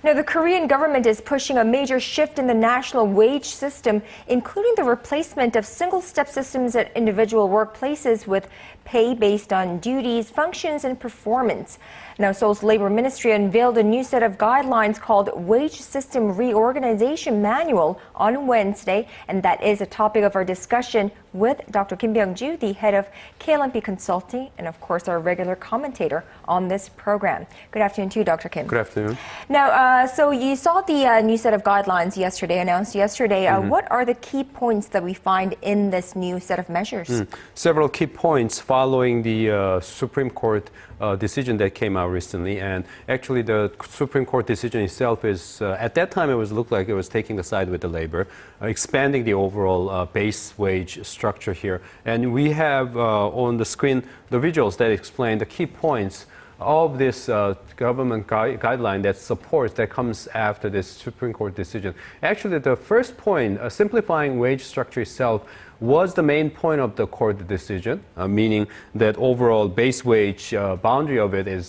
Now, the Korean government is pushing a major shift in the national wage system, including the replacement of single-step systems at individual workplaces with pay based on duties, functions, and performance. Now, Seoul's Labor Ministry unveiled a new set of guidelines called Wage System Reorganization Manual on Wednesday, and that is a topic of our discussion with Dr. Byoung-joo, the head of KL&P Consulting, and of course our regular commentator on this program. Good afternoon to you, Dr. Kim. Good afternoon. Now, so you saw the new set of guidelines announced yesterday. What are the key points that we find in this new set of measures? Several key points following the Supreme Court decision that came out recently, and actually the Supreme Court decision itself is, at that time looked like it was taking the side with the labor, expanding the overall base wage structure here. And we have on the screen the visuals that explain the key points of this government guideline that comes after this Supreme Court decision. Actually, the first point, simplifying wage structure itself, was the main point of the court decision, meaning that overall base wage boundary of it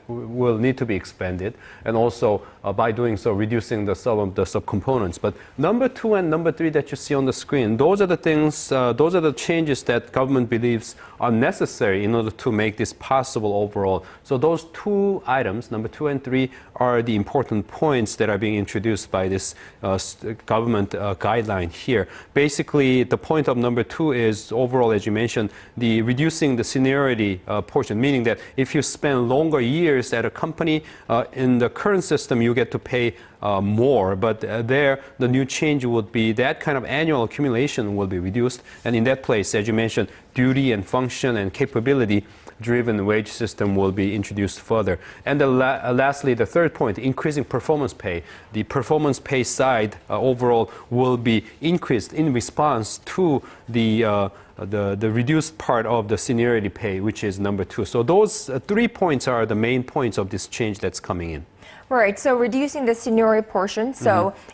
will need to be expanded, and also by doing so reducing the sum of the subcomponents. But number 2 and number 3 that you see on the screen, those are the things, those are the changes that government believes are necessary in order to make this possible overall. So those 2 items, number 2 and 3, are the important points that are being introduced by this government guideline here. Basically, the point of number 2 is overall, as you mentioned, the reducing the seniority portion, meaning that if you spend longer years at a company, in the current system you get to pay more, but there the new change would be that kind of annual accumulation will be reduced, and in that place, as you mentioned, duty and function and capability driven wage system will be introduced further. And lastly, the third point, increasing performance pay. The performance pay side overall will be increased in response to the reduced part of the seniority pay, which is number 2. So those 3 points are the main points of this change that's coming in. Right, so reducing the seniority portion,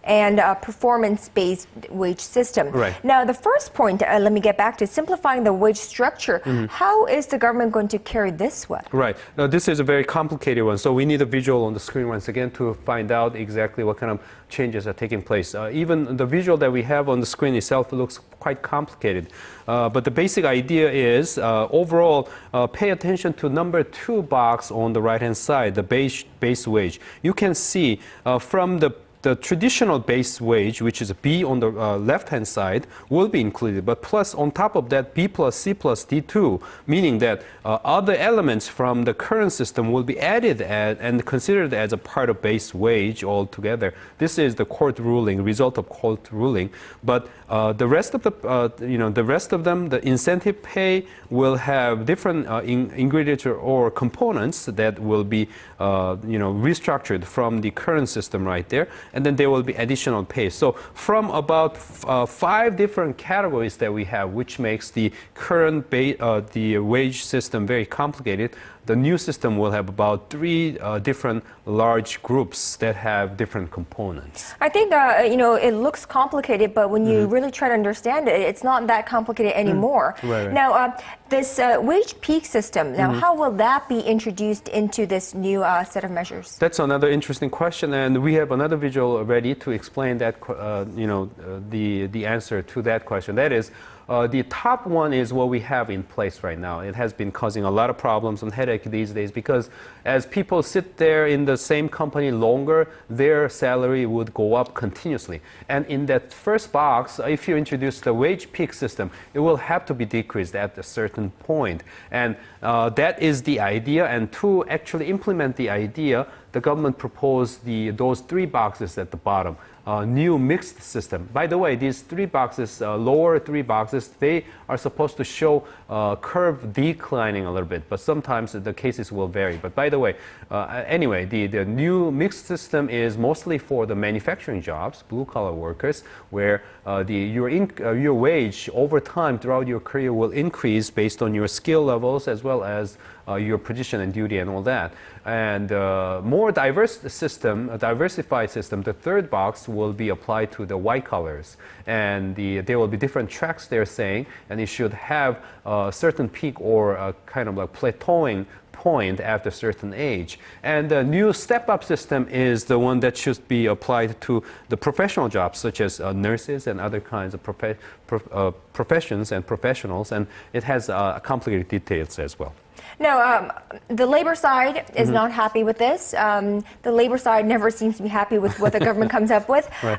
and performance-based wage system. Right. Now, the first point, let me get back to simplifying the wage structure. How is the government going to carry this one? Right. Now, this is a very complicated one, so we need a visual on the screen once again to find out exactly what kind of changes are taking place. Even the visual that we have on the screen itself looks quite complicated. But the basic idea is, overall, pay attention to number 2 box on the right-hand side, the base wage. You can see from the traditional base wage, which is B on the left-hand side, will be included. But plus, on top of that, B plus C plus D2, meaning that other elements from the current system will be added and considered as a part of base wage altogether. This is the court ruling, result of court ruling. But the rest of them, the incentive pay will have different ingredients or components that will be, restructured from the current system right there. And then there will be additional pay. So from about 5 different categories that we have, which makes the current the wage system very complicated, the new system will have about 3 different large groups that have different components. I think, it looks complicated, but when you really try to understand it, it's not that complicated anymore. Right. Now, this wage peak system, now how will that be introduced into this new set of measures? That's another interesting question, and we have another visual ready to explain that, the answer to that question. That is, the top one is what we have in place right now. It has been causing a lot of problems and headache these days because as people sit there in the same company longer, their salary would go up continuously. And in that first box, if you introduce the wage peak system, it will have to be decreased at a certain point. And that is the idea. And to actually implement the idea, the government proposed those 3 boxes at the bottom. New mixed system. By the way, these 3 boxes, lower 3 boxes, they are supposed to show curve declining a little bit, but sometimes the cases will vary. But by the way, anyway, the new mixed system is mostly for the manufacturing jobs, blue-collar workers, where your wage over time throughout your career will increase based on your skill levels as well as your position and duty and all that. And more diversified system, the third box will be applied to the white collars. And there will be different tracks they're saying, and it should have a certain peak or a kind of like plateauing point after a certain age. And the new step-up system is the one that should be applied to the professional jobs, such as nurses and other kinds of professions and professionals, and it has complicated details as well. Now, the labor side is not happy with this. The labor side never seems to be happy with what the government comes up with. Right.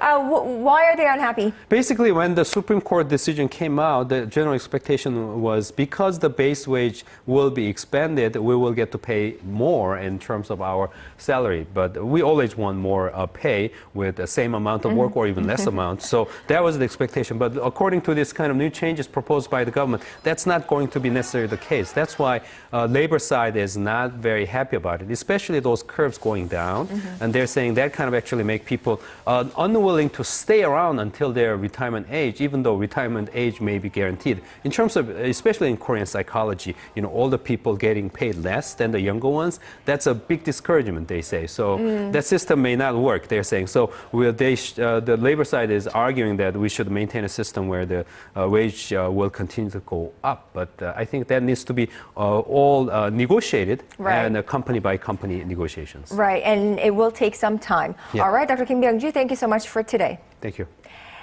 Why are they unhappy? Basically, when the Supreme Court decision came out, the general expectation was because the base wage will be expanded, we will get to pay more in terms of our salary. But we always want more pay with the same amount of work or even less amount. So that was the expectation. But according to this kind of new changes proposed by the government, that's not going to be necessarily the case. That's why labor side is not very happy about it, especially those curves going down. And they're saying that kind of actually make people unwilling to stay around until their retirement age, even though retirement age may be guaranteed. In terms of, especially in Korean psychology, you know, older people getting paid less than the younger ones, that's a big discouragement, they say. So that system may not work, they're saying. So the labor side is arguing that we should maintain a system where the wage will continue to go up. But I think that needs to be all negotiated and company by company negotiations. Right, and it will take some time. Yeah. All right, Dr. Kim Byoung-joo, thank you so much for today. Thank you.